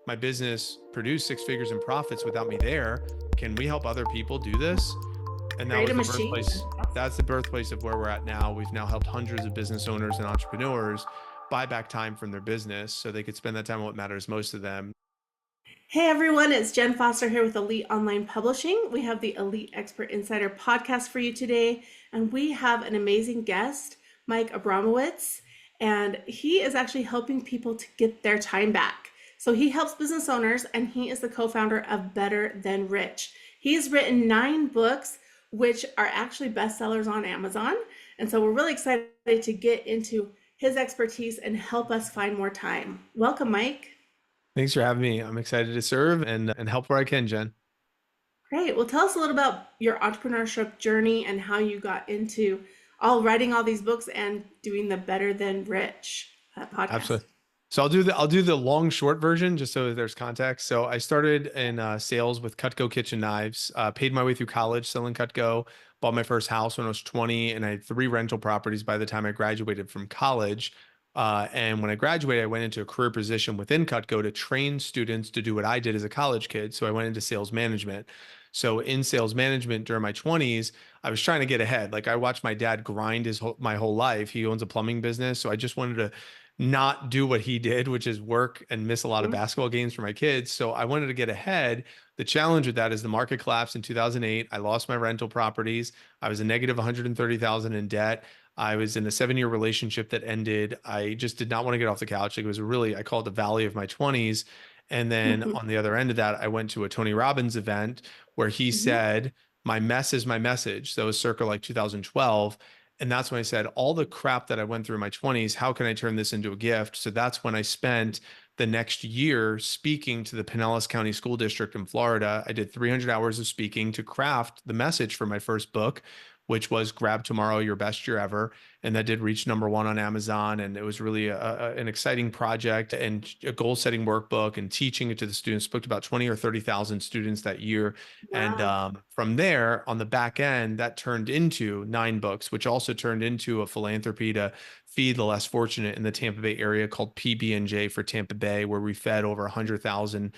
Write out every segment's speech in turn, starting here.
my business produced six figures in profits without me there. Can we help other people do this? And that Create a was the machine. birthplace. That's the birthplace of where we're at now. We've now helped hundreds of business owners and entrepreneurs buy back time from their business so they could spend that time on what matters most to them. Hey everyone, it's Jen Foster here with Elite Online Publishing. We have the Elite Expert Insider podcast for you today, and we have an amazing guest, Mike Abramowitz, and he is actually helping people to get their time back. So he helps business owners, and he is the co-founder of Better Than Rich. He's written 9 books, which are actually bestsellers on Amazon, and so we're really excited to get into his expertise and help us find more time. Welcome, Mike. Thanks for having me. I'm excited to serve and help where I can, Jen. Great. Well, tell us a little about your entrepreneurship journey and how you got into all writing all these books and doing the Better Than Rich podcast. Absolutely. So I'll do the long short version just so that there's context. So I started in sales with Cutco kitchen knives, paid my way through college selling Cutco, bought my first house when I was 20, and I had 3 rental properties by the time I graduated from college. And when I graduated, I went into a career position within Cutco to train students to do what I did as a college kid. So I went into sales management. So in sales management during my 20s, I was trying to get ahead. Like I watched my dad grind my whole life. He owns a plumbing business, so I just wanted to not do what he did, which is work and miss a lot of Mhm. basketball games for my kids. So I wanted to get ahead. The challenge with that is the market collapsed in 2008. I lost my rental properties. I was a negative 130,000 in debt. I was in a 7-year relationship that ended. I just did not want to get off the couch. Like it was really, I call it the valley of my 20s. And then Mhm. on the other end of that, I went to a Tony Robbins event where he Mhm. said, my mess is my message. So it was circa like 2012. And that's when I said, all the crap that I went through in my 20s, how can I turn this into a gift? So that's when I spent the next year speaking to the Pinellas County School District in Florida. I did 300 hours of speaking to craft the message for my first book, which was Grab Tomorrow, Your Best Year Ever. And that did reach #1 on Amazon. And it was really an exciting project and a goal setting workbook and teaching it to the students. Spoke to about 20 or 30,000 students that year. And Wow. from there, on the back end, that turned into 9 books, which also turned into a philanthropy to feed the less fortunate in the Tampa Bay area called PB&J for Tampa Bay, where we fed over 100,000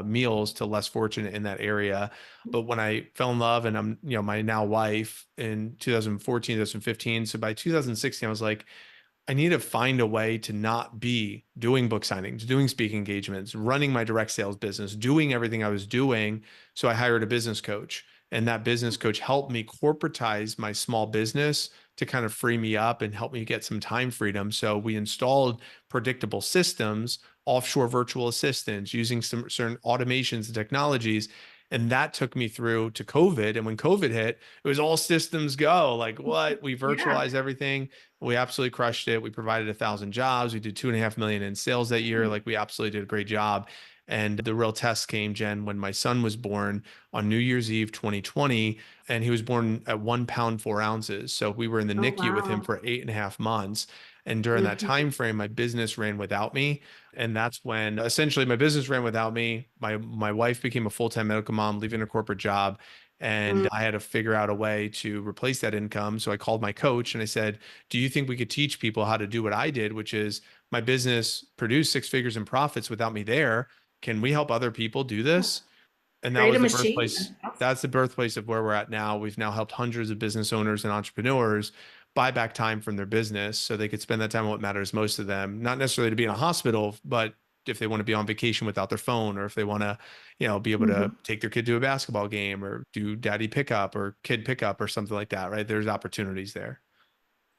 meals to less fortunate in that area. But when I fell in love and my now wife in 2014, 2015, so by 2016, I was like, I need to find a way to not be doing book signings, doing speaking engagements, running my direct sales business, doing everything I was doing. So I hired a business coach, and that business coach helped me corporatize my small business to kind of free me up and help me get some time freedom. So we installed predictable systems, offshore virtual assistants, using some certain automations and technologies. And that took me through to COVID. And when COVID hit, it was all systems go. Like, what? We Yeah. virtualized everything. We absolutely crushed it. We provided 1,000 jobs. We did 2.5 million in sales that year. Like we absolutely did a great job. And the real test came, Jen, when my son was born on New Year's Eve 2020, and he was born at 1 pound 4 ounces. So we were in the Oh, NICU with him wow. for 8.5 months. And during that Mhm. time frame, my business ran without me. And that's when essentially my business ran without me. My wife became a full-time medical mom, leaving her corporate job. And Mm. I had to figure out a way to replace that income. So I called my coach and I said, do you think we could teach people how to do what I did, which is my business produced six figures in profits without me there? Can we help other people do this? And that Create a was the machine. birthplace. That's the birthplace of where we're at now. We've now helped hundreds of business owners and entrepreneurs buy back time from their business so they could spend that time on what matters most to them. Not necessarily to be in a hospital, but if they want to be on vacation without their phone, or if they want to, be able to Mhm. take their kid to a basketball game or do daddy pickup or kid pickup or something like that, right? There's opportunities there.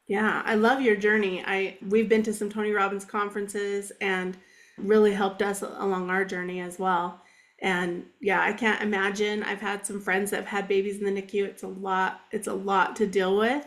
Yeah, I love your journey. We've been to some Tony Robbins conferences and really helped us along our journey as well. And yeah, I can't imagine. I've had some friends that have had babies in the NICU. It's a lot to deal with.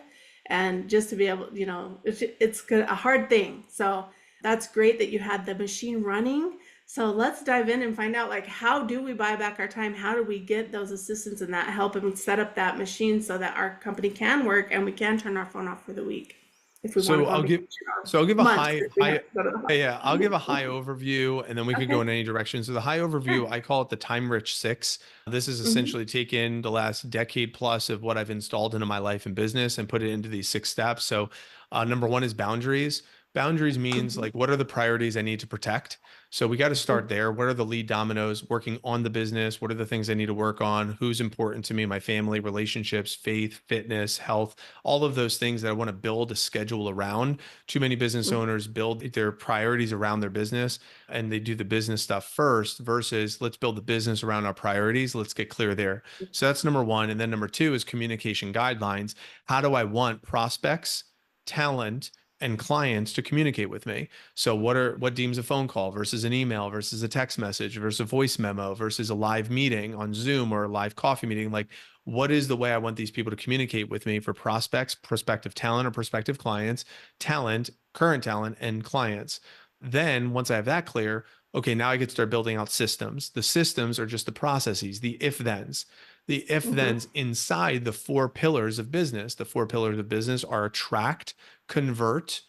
And just to be able, a hard thing. So that's great that you had the machine running. So let's dive in and find out like how do we buy back our time? How do we get those assistants and that help and set up that machine so that our company can work and we can turn our phone off for the week if we want to So go on I'll vacation give or so I'll give a months high if we have high to go to the yeah, I'll give a hospital. high overview and then we could go in Okay, any direction. So the high overview, sure. I call it the time rich 6. This is Hmm. essentially taken the last decade plus of what I've installed into my life and business and put it into these 6 steps. So number one is boundaries. Boundaries means Hmm. like what are the priorities I need to protect? So we got to start there. What are the lead dominoes? Working on the business. What are the things I need to work on? Who's important to me? My family, relationships, faith, fitness, health, all of those things that I want to build a schedule around. Too many business owners build their priorities around their business and they do the business stuff first versus let's build the business around our priorities. Let's get clear there. So that's number one. And then number two is communication guidelines. How do I want prospects, talent, and clients to communicate with me? So what deems a phone call versus an email versus a text message versus a voice memo versus a live meeting on Zoom or a live coffee meeting? Like, what is the way I want these people to communicate with me for prospects, prospective talent or prospective clients, talent, current talent, and clients? Then once I have that clear, okay, now I get to start building out systems. The systems are just the processes, the if thens. The if Mm-hmm. thens inside the four pillars of business. The four pillars of business are attract, convert,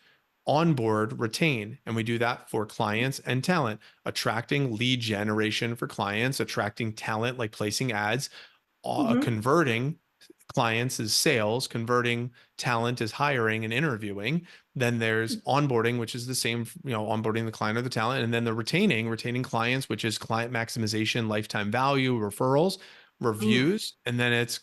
onboard, retain. And we do that for clients and talent, attracting lead generation for clients, attracting talent like placing ads, Mm-hmm. converting clients is sales, converting talent is hiring and interviewing. Then there's onboarding, which is the same, onboarding the client or the talent. And then the retaining clients, which is client maximization, lifetime value, referrals, Mm-hmm. reviews. And then it's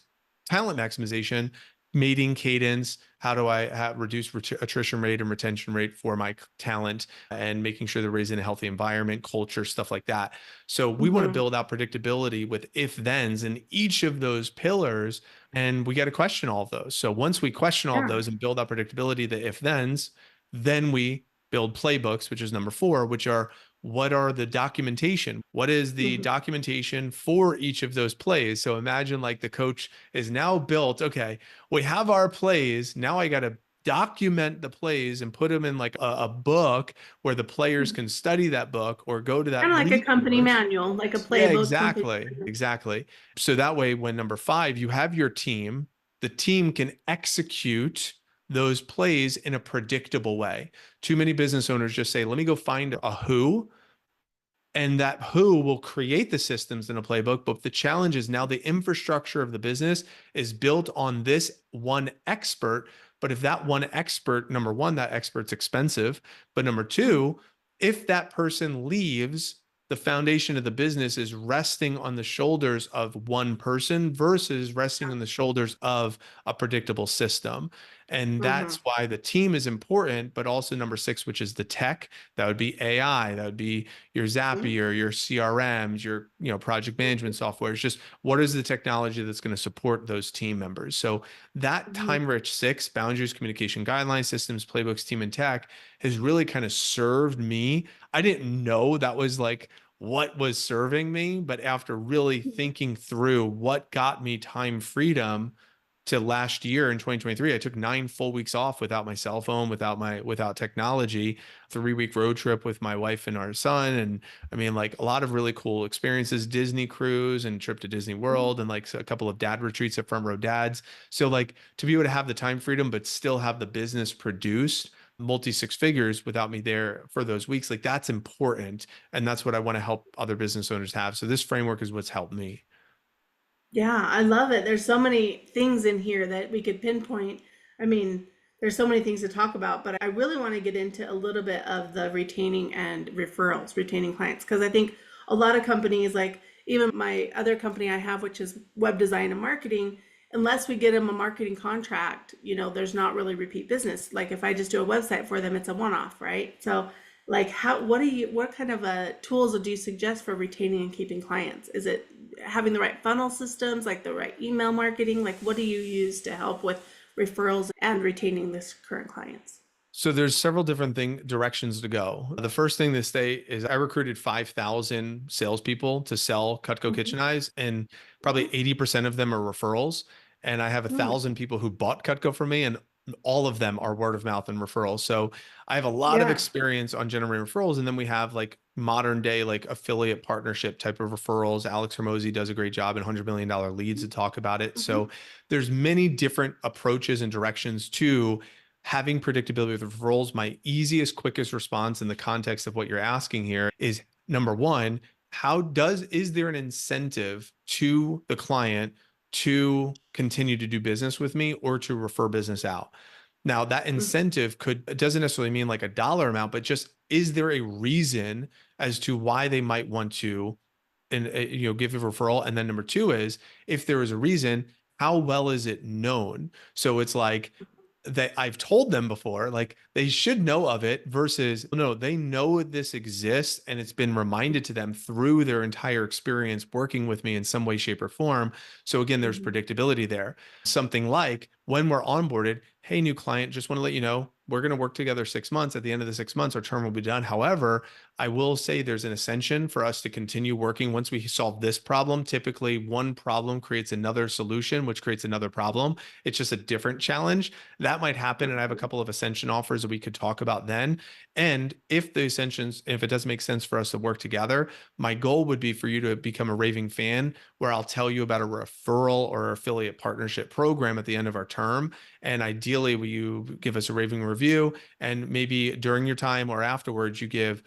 talent maximization, mating cadence. How do I reduce attrition rate and retention rate for my talent and making sure they're raised in a healthy environment, culture, stuff like that. So we want to Mm-hmm. build out predictability with if thens in each of those pillars. And we got to question all of those. So once we question all of Yeah. those and build out predictability, the if thens, then we build playbooks, which is number four, which are what are the documentation? What is the Mm-hmm. documentation for each of those plays? So imagine like the coach is now built. Okay, we have our plays. Now I got to document the plays and put them in like a book where the players can study that book or go to that Kind of like a company resource. manual, like a Yeah, playbook company. exactly. Exactly. So that way, when number five, you have your team, the team can execute those plays in a predictable way. Too many business owners just say, let me go find a who, and that who will create the systems in a playbook. But the challenge is now the infrastructure of the business is built on this one expert. But if that one expert, number one, that expert's expensive. But number two, if that person leaves, the foundation of the business is resting on the shoulders of one person versus resting on the shoulders of a predictable system. And Mm-hmm. that's why the team is important, but also number six, which is the tech. That would be AI. That would be your Zapier, your CRMs, your project management software. It's just what is the technology that's going to support those team members. So that Mm-hmm. time-rich six boundaries, communication guidelines, systems, playbooks, team, and tech has really kind of served me. I didn't know that was like what was serving me, but after really thinking through what got me time freedom to last year in 2023, I took 9 full weeks off without my cell phone, without technology, 3 week road trip with my wife and our son. And I mean, like a lot of really cool experiences, Disney cruise and trip to Disney World and like a couple of dad retreats at Front Row Dads. So like to be able to have the time freedom, but still have the business produced multi six figures without me there for those weeks, like that's important. And that's what I want to help other business owners have. So this framework is what's helped me. Yeah, I love it. There's so many things in here that we could pinpoint. I mean, there's so many things to talk about, but I really want to get into a little bit of the retaining and referrals, retaining clients, because I think a lot of companies, like even my other company I have, which is web design and marketing, unless we get them a marketing contract, there's not really repeat business. Like if I just do a website for them, it's a one-off, right? So like what kind of tools do you suggest for retaining and keeping clients? Is it having the right funnel systems, like the right email marketing? Like what do you use to help with referrals and retaining this current clients? So there's several different directions to go. The first thing to state is I recruited 5,000 salespeople to sell Cutco Mhm. kitchen eyes, and probably Wow. 80% of them are referrals. And I have a Mm. thousand people who bought Cutco from me, and all of them are word of mouth and referrals. So I have a lot of Yeah. experience on generating referrals. And then we have like modern day, like affiliate partnership type of referrals. Alex Hermosi does a great job in $100 million leads to talk about it. Hmm. So there's many different approaches and directions to having predictability with referrals. My easiest, quickest response in the context of what you're asking here is number one, is there an incentive to the client to continue to do business with me or to refer business out? Now, that incentive it doesn't necessarily mean like a dollar amount, but just is there a reason as to why they might want to and give a referral. And then number two is, if there is a reason, how well is it known? So it's like that I've told them before, like they should know of it versus no, they know this exists and it's been reminded to them through their entire experience working with me in some way, shape, or form. So again, there's Mhm. predictability there. Something like when we're onboarded, hey, new client, just want to let you know we're going to work together 6 months. At the end of the 6 months, our term will be done. However, I will say there's an ascension for us to continue working once we solve this problem. Typically, one problem creates another solution, which creates another problem. It's just a different challenge. That might happen. And I have a couple of ascension offers that we could talk about then. And if the ascensions, if it does make sense for us to work together, my goal would be for you to become a raving fan where I'll tell you about a referral or affiliate partnership program at the end of our term. And ideally, will you give us a raving review? And maybe during your time or afterwards, you give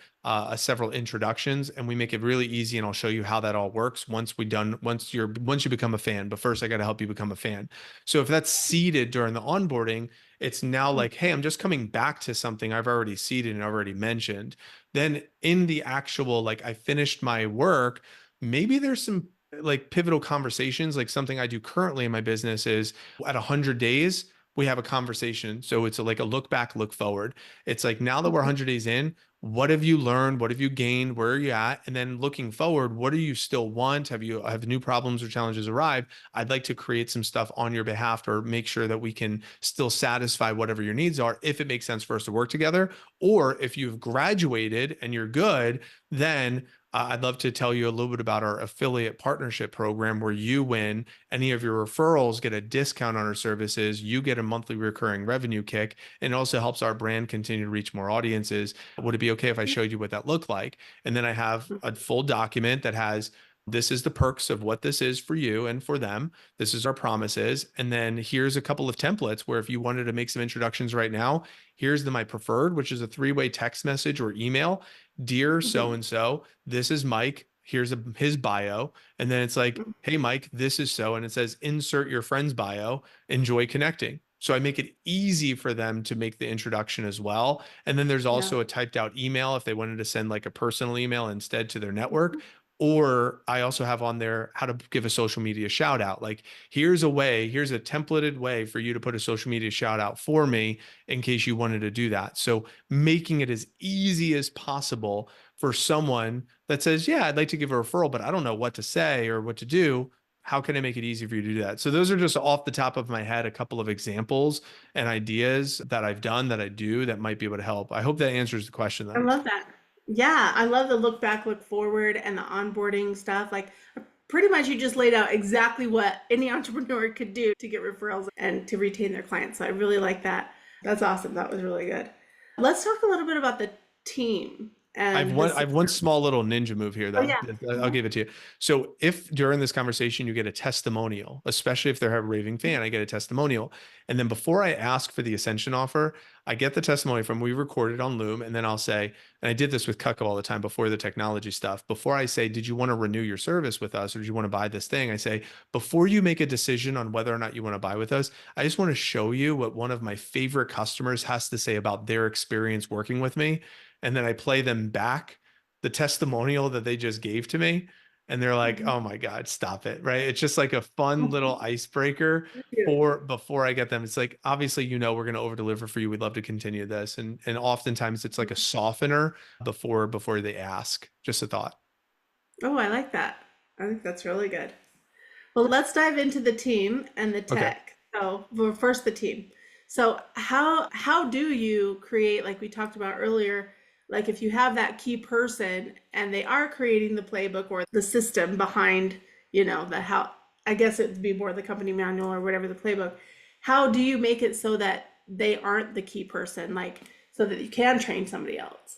several introductions, and we make it really easy. And I'll show you how that all works once you become a fan. But first, I got to help you become a fan. So if that's seeded during the onboarding, it's now like, hey, I'm just coming back to something I've already seeded and already mentioned. Then in the actual, like I finished my work, maybe there's some like pivotal conversations. Like something I do currently in my business is at 100 days, we have a conversation. So it's like a look back, look forward. It's like now that we're 100 days in, what have you learned? What have you gained? Where are you at? And then looking forward, what do you still want? Have new problems or challenges arrived? I'd like to create some stuff on your behalf or make sure that we can still satisfy whatever your needs are if it makes sense for us to work together. Or if you've graduated and you're good, then I'd love to tell you a little bit about our affiliate partnership program where you win any of your referrals, get a discount on our services, you get a monthly recurring revenue kick, and it also helps our brand continue to reach more audiences. Would it be okay if I showed you what that looked like? And then I have a full document that has this is the perks of what this is for you and for them. This is our promises. And then here's a couple of templates where if you wanted to make some introductions right now, here's my preferred, which is a three-way text message or email. Dear so Mhm. and so, this is Mike. Here's his bio. And then it's like, Mhm. hey, Mike, this is so. And it says, insert your friend's bio. Enjoy connecting. So I make it easy for them to make the introduction as well. And then there's Yeah. also a typed out email if they wanted to send like a personal email instead to their network. Or I also have on there how to give a social media shout out. Like, here's a templated way for you to put a social media shout out for me in case you wanted to do that. So making it as easy as possible for someone that says, yeah, I'd like to give a referral, but I don't know what to say or what to do. How can I make it easy for you to do that? So those are just off the top of my head, a couple of examples and ideas that I've done that I do that might be able to help. I hope that answers the question I though. love that. Yeah, I love the look back, look forward, and the onboarding stuff. Like, pretty much you just laid out exactly what any entrepreneur could do to get referrals and to retain their clients. So I really like that. That's awesome. That was really good. Let's talk a little bit about the team and the I've one support. small little ninja move here Oh, though. yeah. I'll Mhm. give it to you. So if during this conversation you get a testimonial, especially if they're a raving fan, I get a testimonial. And then before I ask for the Ascension offer, I get the testimony from we recorded on Loom. And then I'll say, and I did this with Cutco all the time before the technology stuff. Before I say, did you want to renew your service with us or did you want to buy this thing? I say, before you make a decision on whether or not you want to buy with us, I just want to show you what one of my favorite customers has to say about their experience working with me. And then I play them back the testimonial that they just gave to me. And they're like, Mhm. oh my God, stop it. Right. It's just like a fun little icebreaker Yeah. for before I get them. It's like, obviously, we're going to over deliver for you. We'd love to continue this. And oftentimes it's like a softener before they ask. Just a thought. Oh, I like that. I think that's really good. Well, let's dive into the team and the Okay. tech. So, well, first the team. So, how do you create, like we talked about earlier, like if you have that key person and they are creating the playbook or the system behind, the how, I guess it'd be more the company manual or whatever the playbook. How do you make it so that they aren't the key person, like so that you can train somebody else?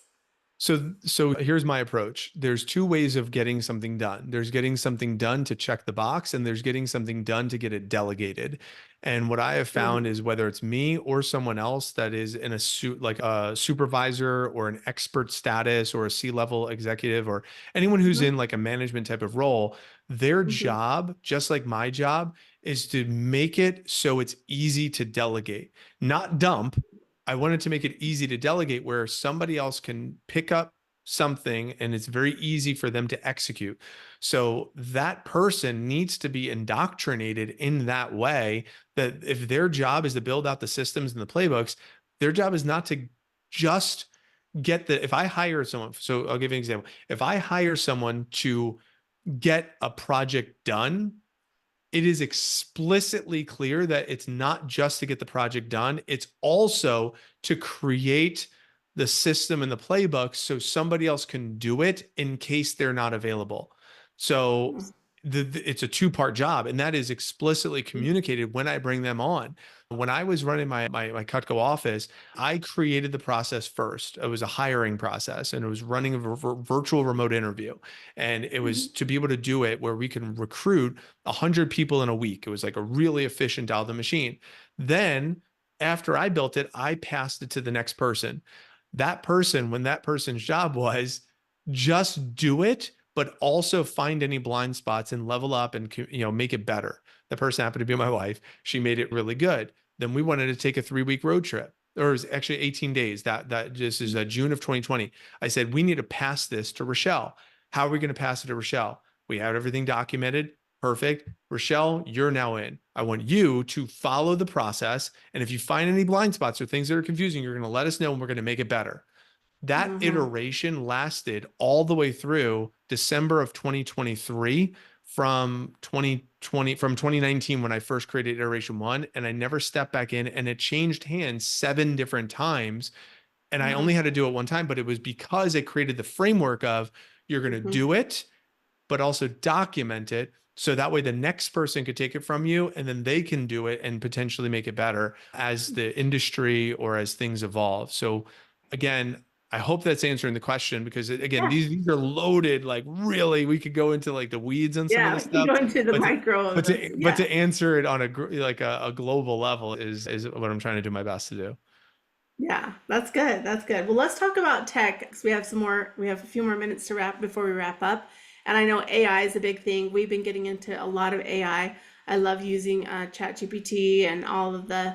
So here's my approach. There's two ways of getting something done. There's getting something done to check the box, and there's getting something done to get it delegated. And what I have found Mhm. is whether it's me or someone else that is in a suit like a supervisor or an expert status or a C-level executive or anyone who's Mhm. in like a management type of role, their Mhm. job, just like my job, is to make it so it's easy to delegate, not dump. I wanted to make it easy to delegate where somebody else can pick up. something and it's very easy for them to execute. So that person needs to be indoctrinated in that way, that if their job is to build out the systems and the playbooks, their job is not to just if I hire someone, so I'll give you an example. If I hire someone to get a project done, it is explicitly clear that it's not just to get the project done, it's also to create the system and the playbook so somebody else can do it in case they're not available. So it's a two-part job, and that is explicitly communicated when I bring them on. When I was running my Cutco office, I created the process first. It was a hiring process, and it was running a virtual remote interview. And it was to be able to do it where we can recruit 100 people in a week. It was like a really efficient dial the machine. Then after I built it, I passed it to the next person. That person, when that person's job was just do it, but also find any blind spots and level up and make it better. The person happened to be my wife. She made it really good. Then we wanted to take a 3-week road trip, or it was actually 18 days. That this is June of 2020. I said we need to pass this to Rochelle. How are we going to pass it to Rochelle? We have everything documented. Perfect. Rochelle, you're now in. I want you to follow the process. And if you find any blind spots or things that are confusing, you're going to let us know and we're going to make it better. That Mm-hmm. iteration lasted all the way through December of 2023 from 2019 when I first created iteration one, and I never stepped back in, and it changed hands 7 different times. And I only Wow. had to do it one time, but it was because it created the framework of you're going to Mm-hmm. do it, but also document it. So that way the next person could take it from you and then they can do it and potentially make it better as the industry or as things evolve. So again, I hope that's answering the question, because again, Yeah. these are loaded, like really, we could go into like the weeds on some of Yeah. this We can stuff, go into the but micro of the, to yeah. answer it on a global level is what I'm trying to do my best to do. Yeah, that's good. That's good. Well, let's talk about tech because we have a few more minutes to wrap before we wrap up. And I know AI is a big thing. We've been getting into a lot of AI. I love using ChatGPT and all of the,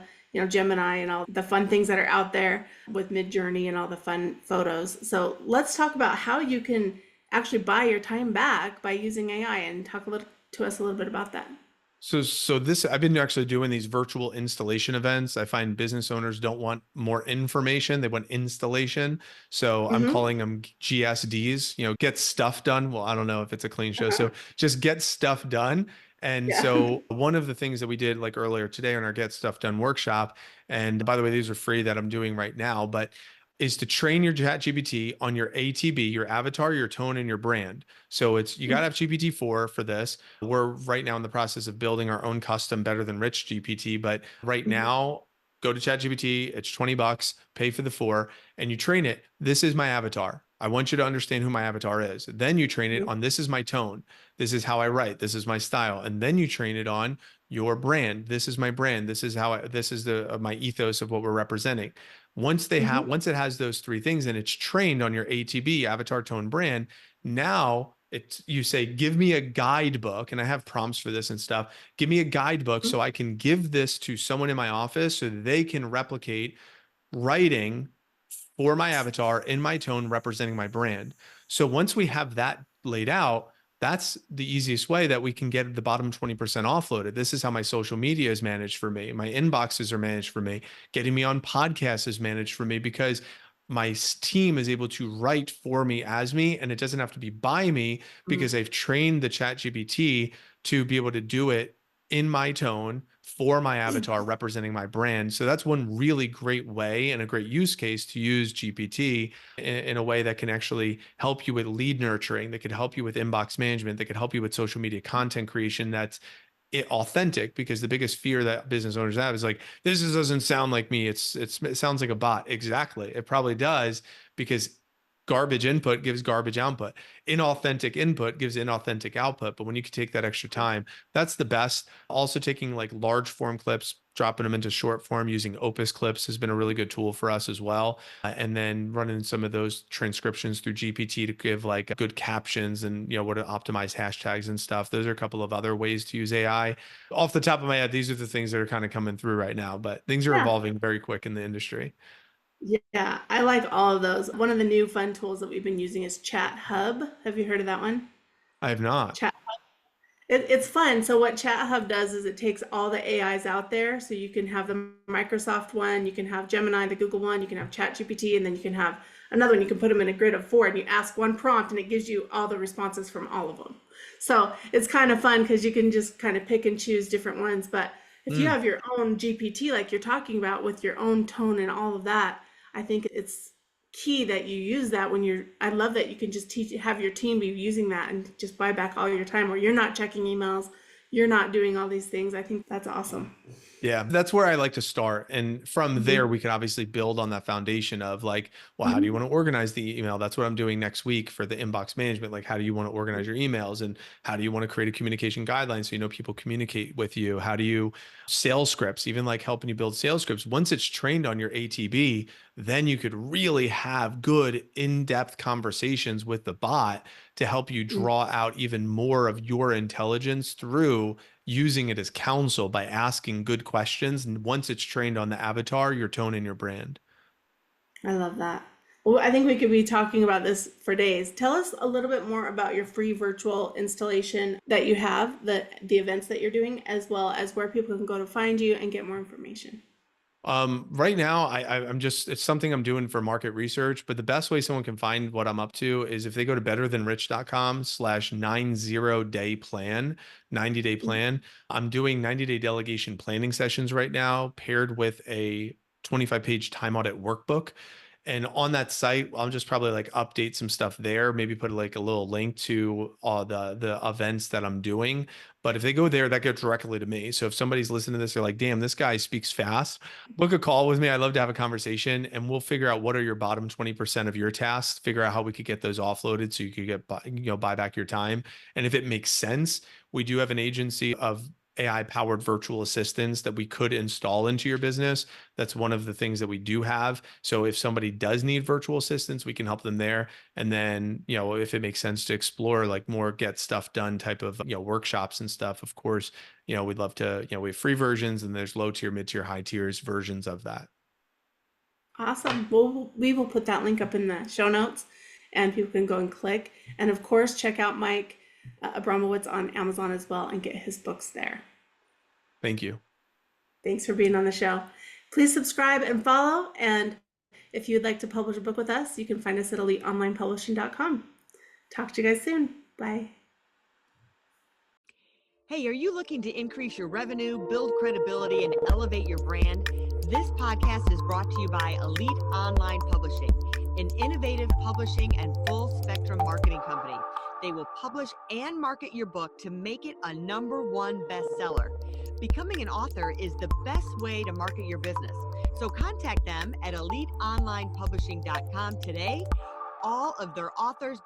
Gemini and all the fun things that are out there with Midjourney and all the fun photos. So let's talk about how you can actually buy your time back by using AI and talk a little to us a little bit about that. So this, I've been actually doing these virtual installation events. I find business owners don't want more information, they want installation. So I'm Mm-hmm. calling them GSDs, get stuff done. Well, I don't know if it's a clean show. So just get stuff done. And Yeah. so one of the things that we did like earlier today on our Get Stuff Done workshop, and by the way, these are free that I'm doing right now, but is to train your chat GPT on your ATB, your avatar, your tone, and your brand. So it's you got to have GPT-4 for this. We're right now in the process of building our own custom better than rich GPT, but right Mhm. now, go to ChatGPT, it's $20, pay for the 4, and you train it. This is my avatar. I want you to understand who my avatar is. Then you train it on this is my tone. This is how I write. This is my style. And then you train it on your brand. This is my brand. This is this is the my ethos of what we're representing. Mhm. Once it has those 3 things and it's trained on your ATB, avatar, tone, brand, now it's you say, give me a guidebook, and I have prompts for this and stuff. Give me a guidebook Mhm. so I can give this to someone in my office so they can replicate writing for my avatar in my tone representing my brand. So once we have that laid out, that's the easiest way that we can get the bottom 20% offloaded. This is how my social media is managed for me. My inboxes are managed for me. Getting me on podcasts is managed for me because my team is able to write for me as me, and it doesn't have to be by me because I've trained the chat GPT to be able to do it in my tone for my avatar representing my brand. So that's one really great way and a great use case to use GPT in a way that can actually help you with lead nurturing, that could help you with inbox management, that could help you with social media content creation that's authentic, because the biggest fear that business owners have is like, this doesn't sound like me. It sounds like a bot. Exactly. It probably does, because garbage input gives garbage output. Inauthentic input gives inauthentic output. But when you can take that extra time, that's the best. Also taking like large form clips, dropping them into short form using Opus clips has been a really good tool for us as well. And then running some of those transcriptions through GPT to give like good captions and what to optimize hashtags and stuff. Those are a couple of other ways to use AI. Off the top of my head, these are the things that are kind of coming through right now, but things are Yeah. evolving very quick in the industry. Yeah, I like all of those. One of the new fun tools that we've been using is Chat Hub. Have you heard of that one? I have not. Chat it's fun. So what Chat Hub does is it takes all the AIs out there. So you can have the Microsoft one, you can have Gemini, the Google one, you can have ChatGPT, and then you can have another one. You can put them in a grid of four, and you ask one prompt, and it gives you all the responses from all of them. So it's kind of fun because you can just kind of pick and choose different ones. But if you Mm. have your own GPT, like you're talking about, with your own tone and all of that, I think it's key that you use that when you're. I love that you can just have your team be using that and just buy back all your time where you're not checking emails, you're not doing all these things. I think that's awesome. Yeah, that's where I like to start. And from there, Hmm. we can obviously build on that foundation of like, well, how do you Hmm. want to organize the email? That's what I'm doing next week for the inbox management. Like, how do you want to organize your emails? And how do you want to create a communication guideline so you know people communicate with you? How do you sales scripts, even like helping you build sales scripts? Once it's trained on your ATB, then you could really have good in-depth conversations with the bot to help you draw out even more of your intelligence through using it as counsel by asking good questions. And once it's trained on the avatar, your tone and your brand. I love that. Well, I think we could be talking about this for days. Tell us a little bit more about your free virtual installation that you have, the events that you're doing, as well as where people can go to find you and get more information. Right now, I'm just, it's something I'm doing for market research, but the best way someone can find what I'm up to is if they go to betterthanrich.com/90 day plan, 90-day plan. I'm doing 90-day delegation planning sessions right now, paired with a 25-page time audit workbook. And on that site, I'll just probably like update some stuff there, maybe put like a little link to the events that I'm doing. But if they go there, that goes directly to me. So if somebody's listening to this, they're like, damn, this guy speaks fast, book a call with me. I'd love to have a conversation and we'll figure out what are your bottom 20% of your tasks, figure out how we could get those offloaded so you could get, buy back your time. And if it makes sense, we do have an agency of AI powered virtual assistants that we could install into your business. That's one of the things that we do have. So if somebody does need virtual assistants, we can help them there. And then, if it makes sense to explore like more get stuff done type of, workshops and stuff, of course, we'd love to, we have free versions and there's low tier, mid tier, high tiers versions of that. Awesome. Well, we will put that link up in the show notes and people can go and click. And of course, check out Mike Abramowitz on Amazon as well and get his books there. Thank you. Thanks for being on the show. Please subscribe and follow. And if you'd like to publish a book with us, you can find us at eliteonlinepublishing.com. Talk to you guys soon. Bye. Hey, are you looking to increase your revenue, build credibility, and elevate your brand? This podcast is brought to you by Elite Online Publishing, an innovative publishing and full spectrum marketing company. They will publish and market your book to make it a #1 bestseller. Becoming an author is the best way to market your business. So contact them at eliteonlinepublishing.com today. All of their authors